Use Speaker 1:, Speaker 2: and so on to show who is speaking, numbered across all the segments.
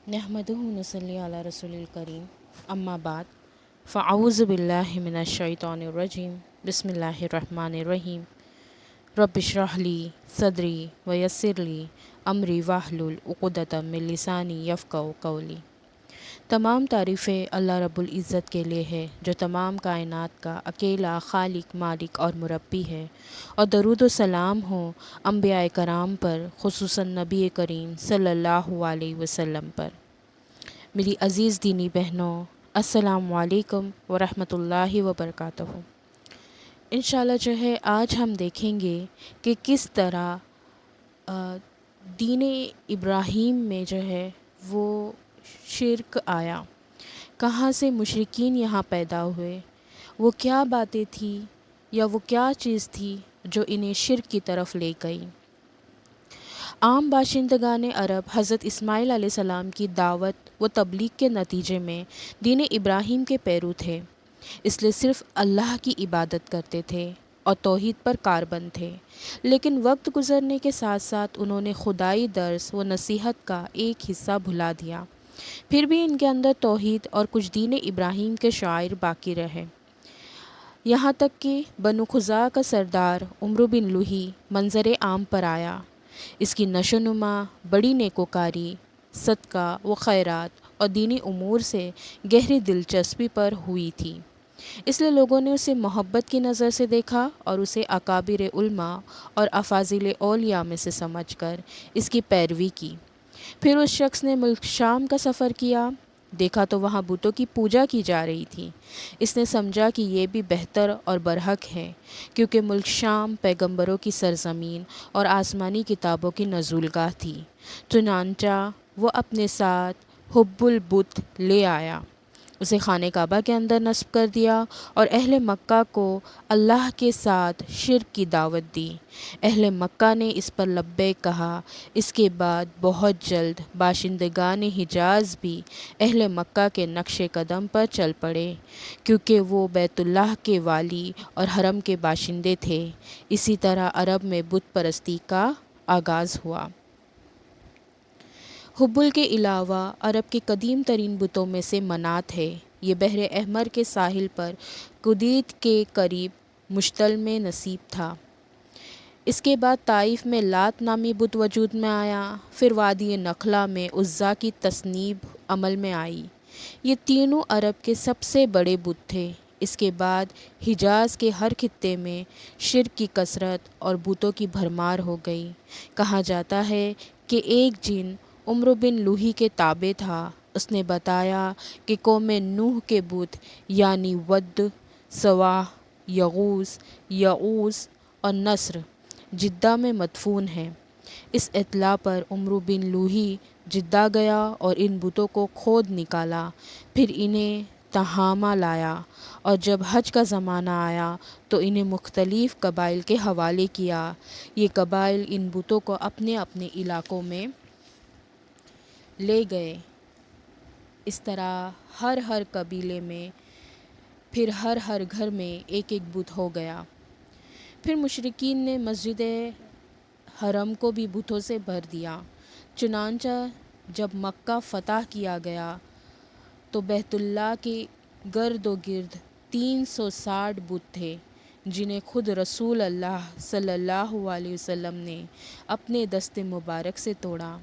Speaker 1: نحمدہ نصلی علی رسول الکریم اما بعد فاعوذ باللہ من الشیطان الرجیم بسم اللہ الرحمن الرحیم رب اشرح لی صدری ویسر لی امری واحلل عقدۃ من لسانی یفقہوا قولی۔ تمام تعریفیں اللہ رب العزت کے لیے ہے جو تمام کائنات کا اکیلا خالق، مالک اور مربی ہے، اور درود و سلام ہو انبیاء کرام پر، خصوصاً نبی کریم صلی اللہ علیہ وسلم پر۔ میری عزیز دینی بہنوں، السلام علیکم ورحمۃ اللہ وبرکاتہ۔ انشاءاللہ جو ہے آج ہم دیکھیں گے کہ کس طرح دین ابراہیم میں جو ہے وہ شرک آیا، کہاں سے مشرکین یہاں پیدا ہوئے، وہ کیا باتیں تھیں یا وہ کیا چیز تھی جو انہیں شرک کی طرف لے گئی۔ عام باشندگان عرب حضرت اسماعیل علیہ السلام کی دعوت و تبلیغ کے نتیجے میں دین ابراہیم کے پیرو تھے، اس لیے صرف اللہ کی عبادت کرتے تھے اور توحید پر کاربند تھے، لیکن وقت گزرنے کے ساتھ ساتھ انہوں نے خدائی درس و نصیحت کا ایک حصہ بھلا دیا، پھر بھی ان کے اندر توحید اور کچھ دین ابراہیم کے شعائر باقی رہے، یہاں تک کہ بنو خزاعہ کا سردار عمرو بن لوہی منظر عام پر آیا۔ اس کی نشو و نما بڑی نیکوکاری، صدقہ و خیرات اور دینی امور سے گہری دلچسپی پر ہوئی تھی، اس لیے لوگوں نے اسے محبت کی نظر سے دیکھا اور اسے اکابر علماء اور افاضل اولیاء میں سے سمجھ کر اس کی پیروی کی۔ پھر اس شخص نے ملک شام کا سفر کیا، دیکھا تو وہاں بتوں کی پوجا کی جا رہی تھی۔ اس نے سمجھا کہ یہ بھی بہتر اور برحق ہے، کیونکہ ملک شام پیغمبروں کی سرزمین اور آسمانی کتابوں کی نزولگاہ تھی، چنانچہ وہ اپنے ساتھ حب البت لے آیا، اسے خانہ کعبہ کے اندر نصب کر دیا اور اہل مکہ کو اللہ کے ساتھ شرک کی دعوت دی۔ اہل مکہ نے اس پر لبیک کہا۔ اس کے بعد بہت جلد باشندگان حجاز بھی اہل مکہ کے نقش قدم پر چل پڑے، کیونکہ وہ بیت اللہ کے والی اور حرم کے باشندے تھے۔ اسی طرح عرب میں بت پرستی کا آغاز ہوا۔ حبل کے علاوہ عرب کے قدیم ترین بتوں میں سے منات ہے۔ یہ بحر احمر کے ساحل پر کدیت کے قریب مشتل میں نصیب تھا۔ اس کے بعد طائف میں لات نامی بت وجود میں آیا، پھر وادی نخلا میں عزا کی تصنیب عمل میں آئی۔ یہ تینوں عرب کے سب سے بڑے بت تھے۔ اس کے بعد حجاز کے ہر خطے میں شرک کی کثرت اور بتوں کی بھرمار ہو گئی۔ کہا جاتا ہے کہ ایک جن عمرو بن لوہی کے تابع تھا، اس نے بتایا کہ قوم نوح کے بت یعنی ود، سواع، یغوث، یعوث اور نصر جدہ میں مدفون ہیں۔ اس اطلاع پر عمرو بن لوہی جدہ گیا اور ان بتوں کو کھود نکالا، پھر انہیں تہامہ لایا، اور جب حج کا زمانہ آیا تو انہیں مختلف قبائل کے حوالے کیا۔ یہ قبائل ان بتوں کو اپنے اپنے علاقوں میں لے گئے۔ اس طرح ہر قبیلے میں، پھر ہر گھر میں ایک ایک بت ہو گیا۔ پھر مشرکین نے مسجد حرم کو بھی بتوں سے بھر دیا، چنانچہ جب مکہ فتح کیا گیا تو بیت اللہ کے گرد و گرد 360 بت تھے، جنہیں خود رسول اللہ صلی اللہ علیہ وسلم نے اپنے دست مبارک سے توڑا۔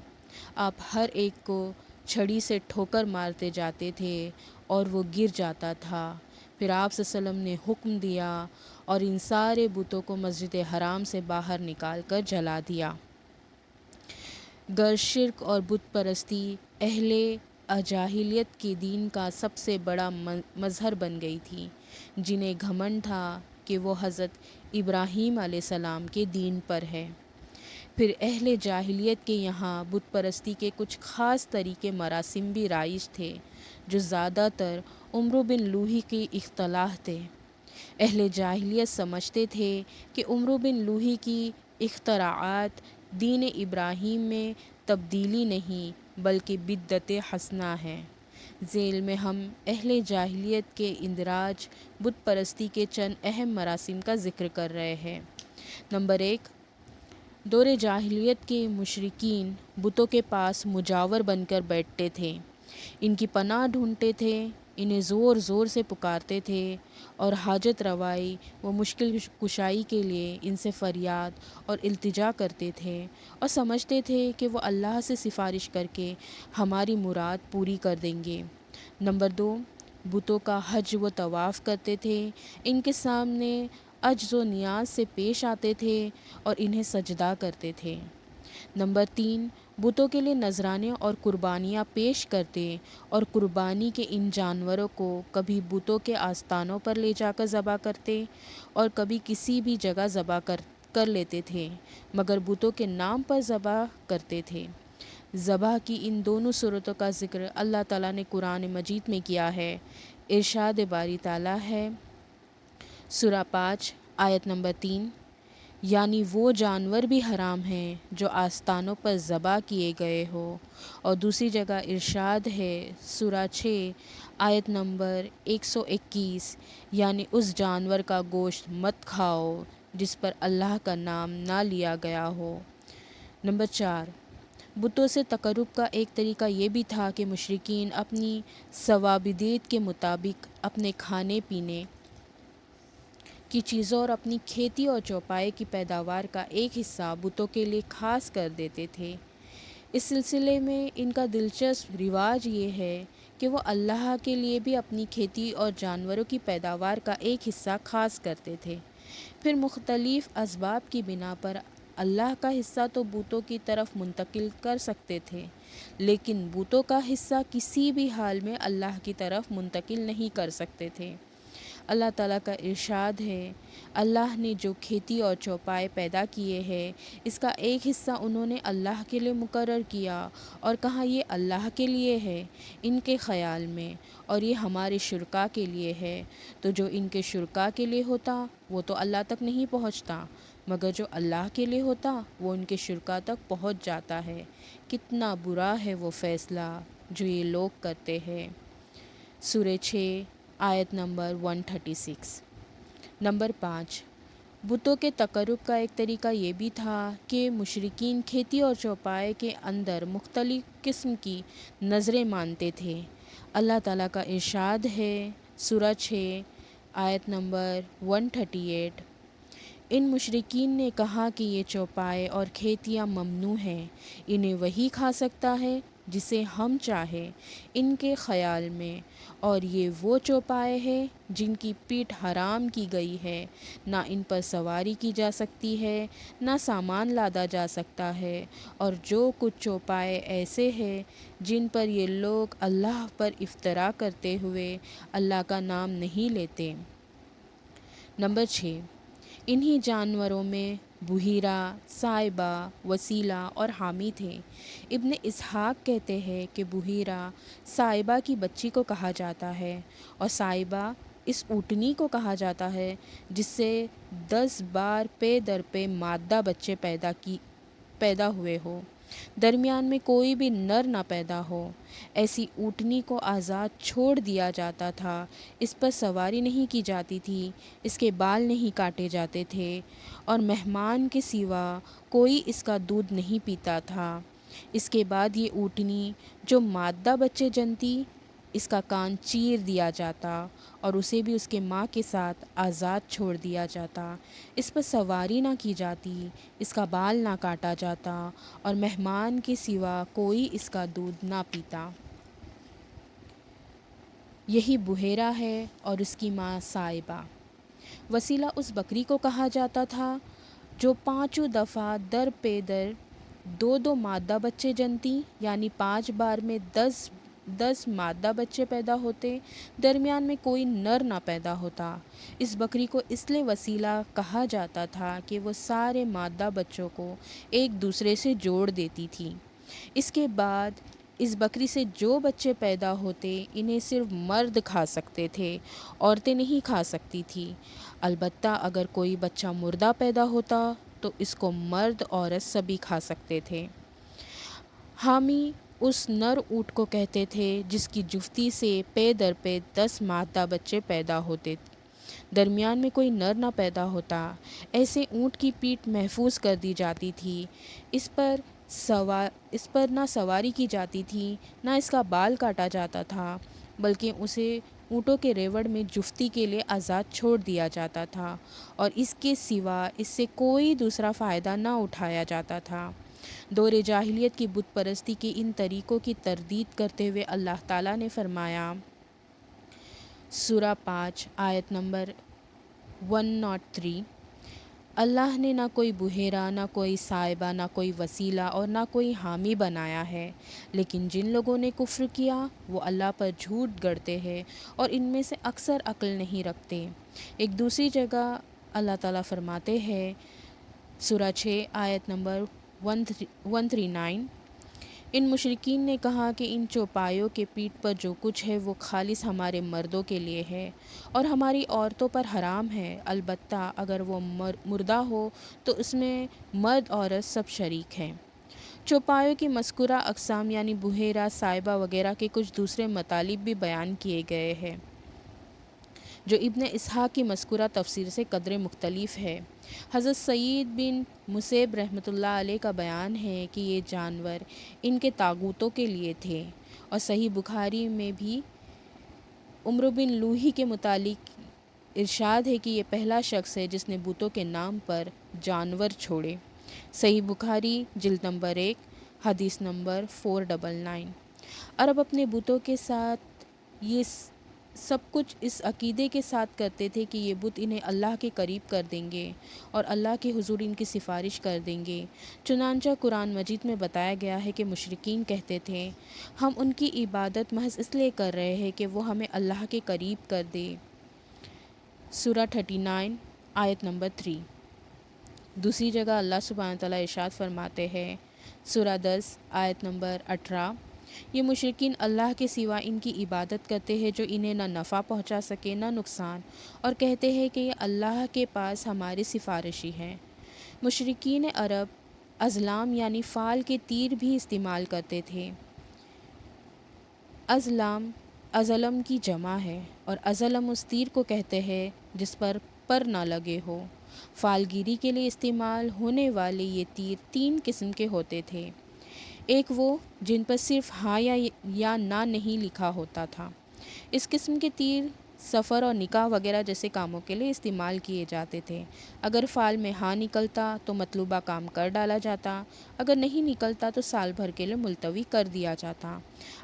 Speaker 1: آپ ہر ایک کو چھڑی سے ٹھوکر مارتے جاتے تھے اور وہ گر جاتا تھا۔ پھر آپ صلی اللہ علیہ وسلم نے حکم دیا اور ان سارے بتوں کو مسجد حرام سے باہر نکال کر جلا دیا۔ گر شرک اور بت پرستی اہل جاہلیت کے دین کا سب سے بڑا مظہر بن گئی تھی، جنہیں گھمنڈ تھا کہ وہ حضرت ابراہیم علیہ السلام کے دین پر ہے۔ پھر اہل جاہلیت کے یہاں بت پرستی کے کچھ خاص طریقے مراسم بھی رائج تھے، جو زیادہ تر عمرو بن لوہی کی اختلاح تھے۔ اہل جاہلیت سمجھتے تھے کہ عمرو بن لوہی کی اختراعات دین ابراہیم میں تبدیلی نہیں بلکہ بدعت حسنہ ہے۔ ذیل میں ہم اہل جاہلیت کے اندراج بت پرستی کے چند اہم مراسم کا ذکر کر رہے ہیں۔ نمبر 1، دور جاہلیت کے مشرکین بتوں کے پاس مجاور بن کر بیٹھتے تھے، ان کی پناہ ڈھونڈتے تھے، انہیں زور زور سے پکارتے تھے اور حاجت روائی و مشکل کشائی کے لیے ان سے فریاد اور التجا کرتے تھے اور سمجھتے تھے کہ وہ اللہ سے سفارش کر کے ہماری مراد پوری کر دیں گے۔ نمبر 2، بتوں کا حج و طواف کرتے تھے، ان کے سامنے عجز و نیاز سے پیش آتے تھے اور انہیں سجدہ کرتے تھے۔ نمبر 3، بتوں کے لیے نذرانے اور قربانیاں پیش کرتے اور قربانی کے ان جانوروں کو کبھی بتوں کے آستانوں پر لے جا کر ذبح کرتے اور کبھی کسی بھی جگہ ذبح کر لیتے تھے، مگر بتوں کے نام پر ذبح کرتے تھے۔ ذبح کی ان دونوں صورتوں کا ذکر اللہ تعالیٰ نے قرآن مجید میں کیا ہے۔ ارشاد باری تعالیٰ ہے، سورہ 5 آیت نمبر 3، یعنی وہ جانور بھی حرام ہیں جو آستانوں پر ذبح کیے گئے ہو۔ اور دوسری جگہ ارشاد ہے، سورہ 6 آیت نمبر 121، یعنی اس جانور کا گوشت مت کھاؤ جس پر اللہ کا نام نہ لیا گیا ہو۔ نمبر 4، بتوں سے تقرب کا ایک طریقہ یہ بھی تھا کہ مشرکین اپنی ثوابدید کے مطابق اپنے کھانے پینے کی چیزوں اور اپنی کھیتی اور چوپائے کی پیداوار کا ایک حصہ بتوں کے لیے خاص کر دیتے تھے۔ اس سلسلے میں ان کا دلچسپ رواج یہ ہے کہ وہ اللہ کے لیے بھی اپنی کھیتی اور جانوروں کی پیداوار کا ایک حصہ خاص کرتے تھے، پھر مختلف اسباب کی بنا پر اللہ کا حصہ تو بتوں کی طرف منتقل کر سکتے تھے، لیکن بتوں کا حصہ کسی بھی حال میں اللہ کی طرف منتقل نہیں کر سکتے تھے۔ اللہ تعالیٰ کا ارشاد ہے، اللہ نے جو کھیتی اور چوپائے پیدا کیے ہیں اس کا ایک حصہ انہوں نے اللہ کے لیے مقرر کیا اور کہا یہ اللہ کے لیے ہے ان کے خیال میں، اور یہ ہمارے شرکاء کے لیے ہے، تو جو ان کے شرکاء کے لیے ہوتا وہ تو اللہ تک نہیں پہنچتا، مگر جو اللہ کے لیے ہوتا وہ ان کے شرکاء تک پہنچ جاتا ہے۔ کتنا برا ہے وہ فیصلہ جو یہ لوگ کرتے ہیں۔ سورہ 6 آیت نمبر 136۔ نمبر 5، بتوں کے تقرب کا ایک طریقہ یہ بھی تھا کہ مشرکین کھیتی اور چوپائے کے اندر مختلف قسم کی نظریں مانتے تھے۔ اللہ تعالیٰ کا ارشاد ہے، سورہ 6 آیت نمبر 138، ان مشرکین نے کہا کہ یہ چوپائے اور کھیتیاں ممنوع ہیں، انہیں وہی کھا سکتا ہے جسے ہم چاہیں ان کے خیال میں، اور یہ وہ چوپائے ہیں جن کی پیٹھ حرام کی گئی ہے، نہ ان پر سواری کی جا سکتی ہے نہ سامان لادا جا سکتا ہے، اور جو کچھ چوپائے ایسے ہیں جن پر یہ لوگ اللہ پر افطرا کرتے ہوئے اللہ کا نام نہیں لیتے۔ نمبر 6، انہی جانوروں میں بحیرہ، سائبہ، وسیلہ اور حامی تھے۔ ابن اسحاق کہتے ہیں کہ بحیرہ سائبہ کی بچی کو کہا جاتا ہے، اور سائبہ اس اونٹنی کو کہا جاتا ہے جس سے 10 بار پے در پے مادہ بچے پیدا ہوئے ہو، درمیان میں کوئی بھی نر نہ پیدا ہو۔ ایسی اونٹنی کو آزاد چھوڑ دیا جاتا تھا، اس پر سواری نہیں کی جاتی تھی، اس کے بال نہیں کاٹے جاتے تھے، اور مہمان کے سوا کوئی اس کا دودھ نہیں پیتا تھا۔ اس کے بعد یہ اونٹنی جو مادہ بچے جنتی، اس کا کان چیر دیا جاتا اور اسے بھی اس کے ماں کے ساتھ آزاد چھوڑ دیا جاتا، اس پر سواری نہ کی جاتی، اس کا بال نہ کاٹا جاتا، اور مہمان کے سوا کوئی اس کا دودھ نہ پیتا۔ یہی بحیرہ ہے اور اس کی ماں سائبہ۔ وسیلہ اس بکری کو کہا جاتا تھا جو 5 دفعہ در پے در 2 مادہ بچے جنتی، یعنی 5 بار میں 10 مادہ بچے پیدا ہوتے، درمیان میں کوئی نر نہ پیدا ہوتا۔ اس بکری کو اس لیے وسیلہ کہا جاتا تھا کہ وہ سارے مادہ بچوں کو ایک دوسرے سے جوڑ دیتی تھی۔ اس کے بعد اس بکری سے جو بچے پیدا ہوتے انہیں صرف مرد کھا سکتے تھے، عورتیں نہیں کھا سکتی تھیں۔ البتہ اگر کوئی بچہ مردہ پیدا ہوتا تو اس کو مرد عورت سبھی کھا سکتے تھے۔ حامی اس نر اونٹ کو کہتے تھے جس کی جفتی سے پے در پے 10 مادہ بچے پیدا ہوتے۔ درمیان میں کوئی نر نہ پیدا ہوتا۔ ایسے اونٹ کی پیٹھ محفوظ کر دی جاتی تھی، اس پر نہ سواری کی جاتی تھی، نہ اس کا بال کاٹا جاتا تھا، بلکہ اسے اونٹوں کے ریوڑ میں جفتی کے لیے آزاد چھوڑ دیا جاتا تھا، اور اس کے سوا اس سے کوئی دوسرا فائدہ نہ اٹھایا جاتا تھا۔ دور جاہلیت کی بت پرستی کے ان طریقوں کی تردید کرتے ہوئے اللہ تعالیٰ نے فرمایا، سورہ 5 آیت نمبر 103، اللہ نے نہ کوئی بحیرہ، نہ کوئی سائبہ، نہ کوئی وسیلہ اور نہ کوئی حامی بنایا ہے، لیکن جن لوگوں نے کفر کیا وہ اللہ پر جھوٹ گڑتے ہیں اور ان میں سے اکثر عقل نہیں رکھتے۔ ایک دوسری جگہ اللہ تعالیٰ فرماتے ہیں، سورہ 6 آیت نمبر 139، ان مشرکین نے کہا کہ ان چوپایوں کے پیٹھ پر جو کچھ ہے وہ خالص ہمارے مردوں کے لیے ہے اور ہماری عورتوں پر حرام ہے، البتہ اگر وہ مردہ ہو تو اس میں مرد عورت سب شریک ہیں۔ چوپایوں کی مذکورہ اقسام یعنی بحیرہ، سائبہ وغیرہ کے کچھ دوسرے مطالب بھی بیان کیے گئے ہیں، جو ابن اسحاق کی مذکورہ تفسیر سے قدرے مختلف ہے۔ حضرت سعید بن مسیب رحمۃ اللہ علیہ کا بیان ہے کہ یہ جانور ان کے طاغوتوں کے لیے تھے، اور صحیح بخاری میں بھی عمرو بن لوہی کے متعلق ارشاد ہے کہ یہ پہلا شخص ہے جس نے بتوں کے نام پر جانور چھوڑے۔ صحیح بخاری جلد نمبر 1 حدیث نمبر 499۔ عرب اپنے بتوں کے ساتھ یہ سب کچھ اس عقیدے کے ساتھ کرتے تھے کہ یہ بت انہیں اللہ کے قریب کر دیں گے اور اللہ کے حضور ان کی سفارش کر دیں گے۔ چنانچہ قرآن مجید میں بتایا گیا ہے کہ مشرکین کہتے تھے، ہم ان کی عبادت محض اس لیے کر رہے ہیں کہ وہ ہمیں اللہ کے قریب کر دے۔ سورہ 39 آیت نمبر 3۔ دوسری جگہ اللہ سبحانہ تعالیٰ ارشاد فرماتے ہیں، سورہ 10 آیت نمبر 18، یہ مشرکین اللہ کے سوا ان کی عبادت کرتے ہیں جو انہیں نہ نفع پہنچا سکے نہ نقصان، اور کہتے ہیں کہ یہ اللہ کے پاس ہمارے سفارشی ہیں۔ مشرکین عرب ازلام یعنی فال کے تیر بھی استعمال کرتے تھے۔ ازلم کی جمع ہے، اور ازلم اس تیر کو کہتے ہیں جس پر نہ لگے ہو۔ فال گیری کے لیے استعمال ہونے والے یہ تیر 3 قسم کے ہوتے تھے۔ ایک وہ جن پر صرف ہاں یا نہ نہیں لکھا ہوتا تھا۔ اس قسم کے تیر سفر اور نکاح وغیرہ جیسے کاموں کے لیے استعمال کیے جاتے تھے۔ اگر فال میں ہاں نکلتا تو مطلوبہ کام کر ڈالا جاتا، اگر نہیں نکلتا تو سال بھر کے لیے ملتوی کر دیا جاتا،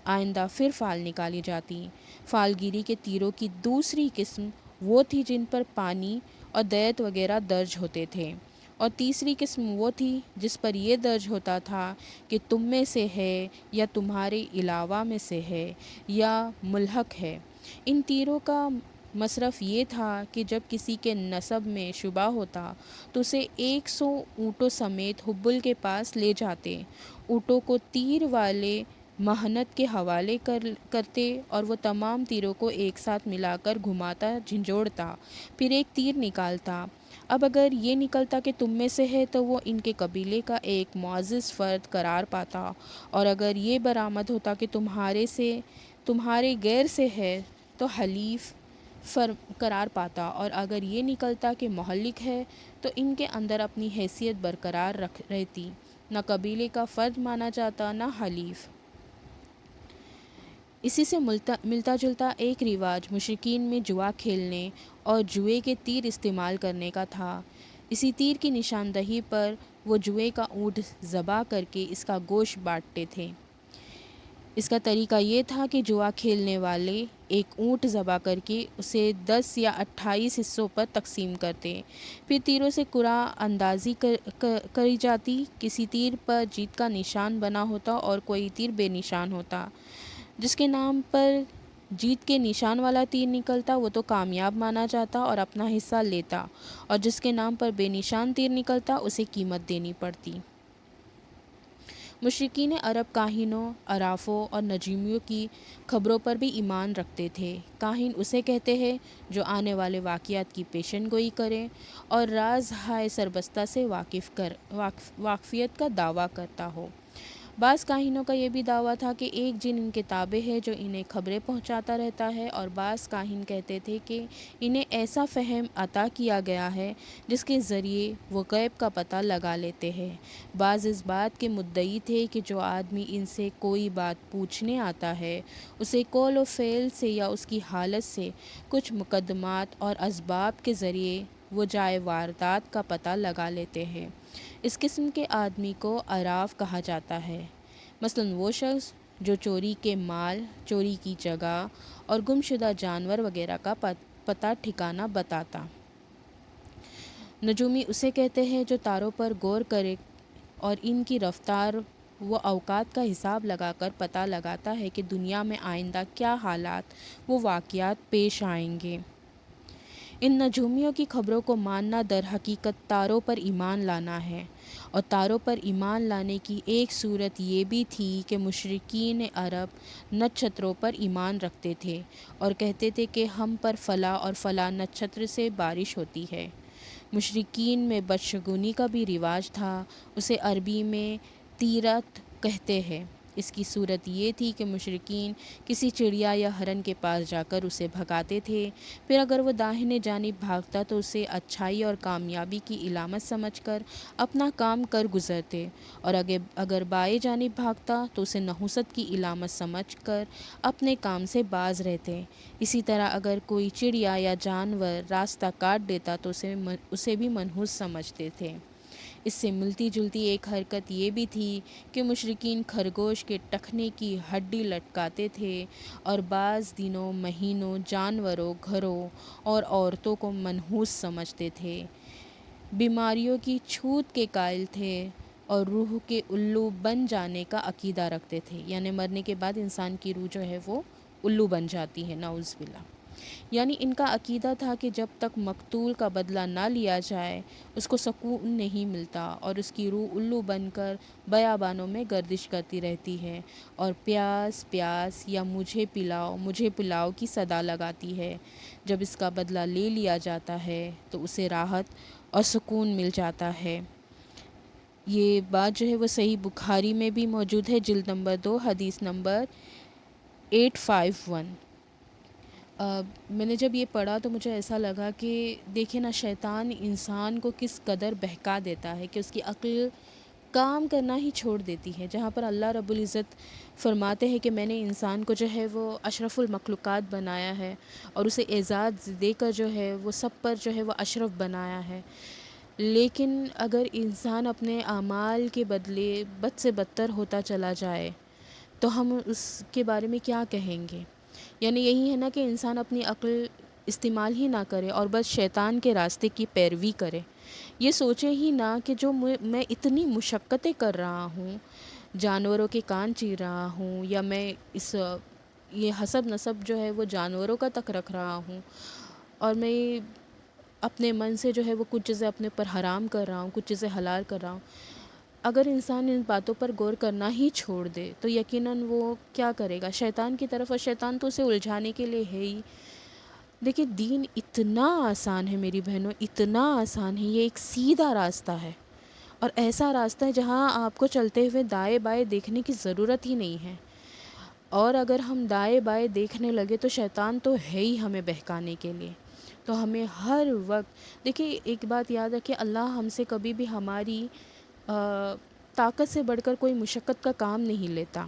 Speaker 1: آئندہ پھر فال نکالی جاتی۔ فال گیری کے تیروں کی دوسری قسم وہ تھی جن پر پانی اور دیت وغیرہ درج ہوتے تھے، اور تیسری قسم وہ تھی جس پر یہ درج ہوتا تھا کہ تم میں سے ہے یا تمہارے علاوہ میں سے ہے یا ملحق ہے۔ ان تیروں کا مصرف یہ تھا کہ جب کسی کے نسب میں شبہ ہوتا تو اسے 100 اونٹوں سمیت حبل کے پاس لے جاتے، اونٹوں کو تیر والے مہنت کے حوالے کرتے اور وہ تمام تیروں کو ایک ساتھ ملا کر گھماتا، جھنجھوڑتا، پھر ایک تیر نکالتا۔ اب اگر یہ نکلتا کہ تم میں سے ہے تو وہ ان کے قبیلے کا ایک معزز فرد قرار پاتا، اور اگر یہ برآمد ہوتا کہ تمہارے غیر سے ہے تو حلیف قرار پاتا، اور اگر یہ نکلتا کہ محلق ہے تو ان کے اندر اپنی حیثیت برقرار رہتی، نہ قبیلے کا فرد مانا جاتا نہ حلیف۔ اسی سے ملتا جلتا ایک رواج مشرکین میں جوا کھیلنے اور جوئے کے تیر استعمال کرنے کا تھا۔ اسی تیر کی نشاندہی پر وہ جوئے کا اونٹ ذبح کر کے اس کا گوشت بانٹتے تھے۔ اس کا طریقہ یہ تھا کہ جوا کھیلنے والے ایک اونٹ ذبح کر کے اسے 10 یا 28 حصوں پر تقسیم کرتے، پھر تیروں سے قرعہ اندازی کری جاتی، کسی تیر پر جیت کا نشان بنا ہوتا اور کوئی تیر بے نشان ہوتا۔ جس کے نام پر جیت کے نشان والا تیر نکلتا وہ تو کامیاب مانا جاتا اور اپنا حصہ لیتا، اور جس کے نام پر بے نشان تیر نکلتا اسے قیمت دینی پڑتی۔ مشرکین عرب کاہنوں، عرافوں اور نجومیوں کی خبروں پر بھی ایمان رکھتے تھے۔ کاہن اسے کہتے ہیں جو آنے والے واقعات کی پیشن گوئی کرے اور راز ہائے سربستہ سے واقفیت کا دعویٰ کرتا ہو۔ بعض کاہنوں کا یہ بھی دعویٰ تھا کہ ایک جن ان کے تابع ہے جو انہیں خبریں پہنچاتا رہتا ہے، اور بعض کاہن کہتے تھے کہ انہیں ایسا فہم عطا کیا گیا ہے جس کے ذریعے وہ غیب کا پتہ لگا لیتے ہیں۔ بعض اس بات کے مدعی تھے کہ جو آدمی ان سے کوئی بات پوچھنے آتا ہے اسے قول و فعل سے یا اس کی حالت سے کچھ مقدمات اور اسباب کے ذریعے وہ جائے واردات کا پتہ لگا لیتے ہیں۔ اس قسم کے آدمی کو عراف کہا جاتا ہے، مثلاً وہ شخص جو چوری کے مال، چوری کی جگہ اور گم شدہ جانور وغیرہ کا پتہ ٹھکانہ بتاتا۔ نجومی اسے کہتے ہیں جو تاروں پر غور کرے اور ان کی رفتار و اوقات کا حساب لگا کر پتہ لگاتا ہے کہ دنیا میں آئندہ کیا حالات و واقعات پیش آئیں گے۔ ان نجومیوں کی خبروں کو ماننا در حقیقت تاروں پر ایمان لانا ہے، اور تاروں پر ایمان لانے کی ایک صورت یہ بھی تھی کہ مشرکین عرب نچھتروں پر ایمان رکھتے تھے اور کہتے تھے کہ ہم پر فلاں اور فلاں نچھتر سے بارش ہوتی ہے۔ مشرکین میں بدشگونی کا بھی رواج تھا، اسے عربی میں تیرت کہتے ہیں۔ اس کی صورت یہ تھی کہ مشرکین کسی چڑیا یا ہرن کے پاس جا کر اسے بھگاتے تھے، پھر اگر وہ داہنے جانب بھاگتا تو اسے اچھائی اور کامیابی کی علامت سمجھ کر اپنا کام کر گزرتے، اور اگر بائیں جانب بھاگتا تو اسے نحوست کی علامت سمجھ کر اپنے کام سے باز رہتے۔ اسی طرح اگر کوئی چڑیا یا جانور راستہ کاٹ دیتا تو اسے بھی منحوس سمجھتے تھے۔ اس سے ملتی جلتی ایک حرکت یہ بھی تھی کہ مشرکین خرگوش کے ٹخنے کی ہڈی لٹکاتے تھے اور بعض دنوں، مہینوں، جانوروں، گھروں اور عورتوں کو منحوس سمجھتے تھے۔ بیماریوں کی چھوت کے قائل تھے اور روح کے الو بن جانے کا عقیدہ رکھتے تھے، یعنی مرنے کے بعد انسان کی روح جو ہے وہ الو بن جاتی ہے، نعوذ باللہ۔ یعنی ان کا عقیدہ تھا کہ جب تک مقتول کا بدلہ نہ لیا جائے اس کو سکون نہیں ملتا، اور اس کی روح الو بن کر بیابانوں میں گردش کرتی رہتی ہے اور پیاس پیاس یا مجھے پلاؤ کی صدا لگاتی ہے۔ جب اس کا بدلہ لے لیا جاتا ہے تو اسے راحت اور سکون مل جاتا ہے۔ یہ بات جو ہے وہ صحیح بخاری میں بھی موجود ہے، جلد نمبر 2، حدیث نمبر 851۔ میں نے جب یہ پڑھا تو مجھے ایسا لگا کہ دیکھیں نا، شیطان انسان کو کس قدر بہکا دیتا ہے کہ اس کی عقل کام کرنا ہی چھوڑ دیتی ہے، جہاں پر اللہ رب العزت فرماتے ہیں کہ میں نے انسان کو جو ہے وہ اشرف المخلوقات بنایا ہے اور اسے اعزاز دے کر جو ہے وہ سب پر جو ہے وہ اشرف بنایا ہے، لیکن اگر انسان اپنے اعمال کے بدلے بد سے بدتر ہوتا چلا جائے تو ہم اس کے بارے میں کیا کہیں گے؟ یعنی یہی ہے نا کہ انسان اپنی عقل استعمال ہی نہ کرے اور بس شیطان کے راستے کی پیروی کرے، یہ سوچے ہی نہ کہ جو میں اتنی مشقتیں کر رہا ہوں، جانوروں کے کان چیر رہا ہوں، یا میں یہ حسب نسب جو ہے وہ جانوروں کا تک رکھ رہا ہوں، اور میں اپنے من سے جو ہے وہ کچھ چیزیں اپنے پر حرام کر رہا ہوں، کچھ چیزیں حلال کر رہا ہوں۔ اگر انسان ان باتوں پر غور کرنا ہی چھوڑ دے تو یقیناً وہ کیا کرے گا؟ شیطان کی طرف، اور شیطان تو اسے الجھانے کے لیے ہے ہی۔ دیکھیں، دین اتنا آسان ہے میری بہنوں، اتنا آسان ہے، یہ ایک سیدھا راستہ ہے، اور ایسا راستہ ہے جہاں آپ کو چلتے ہوئے دائیں بائیں دیکھنے کی ضرورت ہی نہیں ہے، اور اگر ہم دائیں بائیں دیکھنے لگے تو شیطان تو ہے ہی ہمیں بہکانے کے لیے۔ تو ہمیں ہر وقت دیکھیں، ایک بات یاد رکھیں، اللہ ہم سے کبھی بھی ہماری طاقت سے بڑھ کر کوئی مشقت کا کام نہیں لیتا۔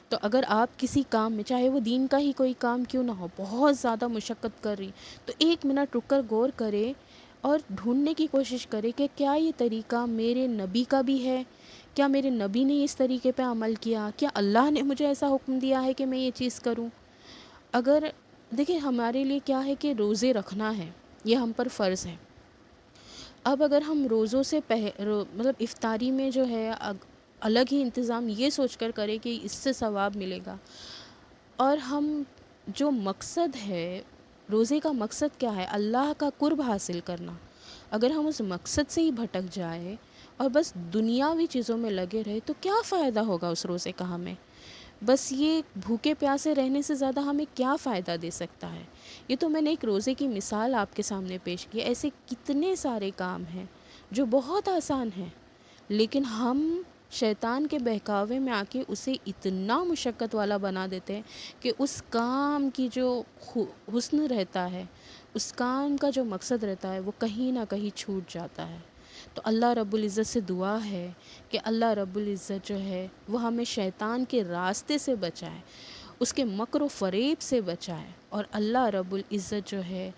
Speaker 1: تو اگر آپ کسی کام میں، چاہے وہ دین کا ہی کوئی کام کیوں نہ ہو، بہت زیادہ مشقت کر رہی، تو ایک منٹ رک کر غور کرے اور ڈھونڈنے کی کوشش کرے کہ کیا یہ طریقہ میرے نبی کا بھی ہے، کیا میرے نبی نے اس طریقے پہ عمل کیا، کیا اللہ نے مجھے ایسا حکم دیا ہے کہ میں یہ چیز کروں۔ اگر دیکھیں، ہمارے لیے کیا ہے کہ روزے رکھنا ہے، یہ ہم پر فرض ہے۔ اب اگر ہم روزوں سے مطلب افطاری میں جو ہے الگ ہی انتظام یہ سوچ کر کریں کہ اس سے ثواب ملے گا، اور ہم جو مقصد ہے، روزے کا مقصد کیا ہے؟ اللہ کا قرب حاصل کرنا، اگر ہم اس مقصد سے ہی بھٹک جائے اور بس دنیاوی چیزوں میں لگے رہے تو کیا فائدہ ہوگا اس روزے کا ہمیں؟ بس یہ بھوکے پیاسے رہنے سے زیادہ ہمیں کیا فائدہ دے سکتا ہے؟ یہ تو میں نے ایک روزے کی مثال آپ کے سامنے پیش کی، ایسے کتنے سارے کام ہیں جو بہت آسان ہیں، لیکن ہم شیطان کے بہکاوے میں آ کے اسے اتنا مشقت والا بنا دیتے ہیں کہ اس کام کی جو حسن رہتا ہے، اس کام کا جو مقصد رہتا ہے، وہ کہیں نہ کہیں چھوٹ جاتا ہے۔ تو اللہ رب العزت سے دعا ہے کہ اللہ رب العزت جو ہے وہ ہمیں شیطان کے راستے سے بچائے، اس کے مکر و فریب سے بچائے، اور اللہ رب العزت جو ہے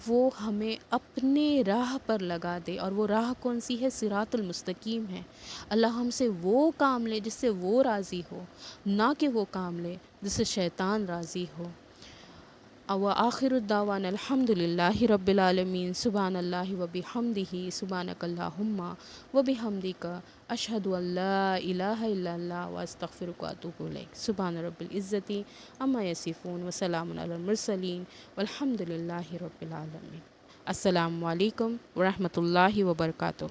Speaker 1: وہ ہمیں اپنے راہ پر لگا دے، اور وہ راہ کون سی ہے؟ صراط المستقیم ہے۔ اللہ ہم سے وہ کام لے جس سے وہ راضی ہو، نہ کہ وہ کام لے جس سے شیطان راضی ہو۔ وآخر الدعوانا الحمد للہ رب العالمین۔ سبحان اللہ و بحمدہ، سبحانک اللہم و بحمدک، اشہد ان لا الہ الا اللہ واستغفرک واتوب الیک۔ سبحان رب العزت عما یصفون وسلام علی المرسلین والحمد للہ رب العالمین۔ السلام علیکم ورحمۃ اللہ وبرکاتہ۔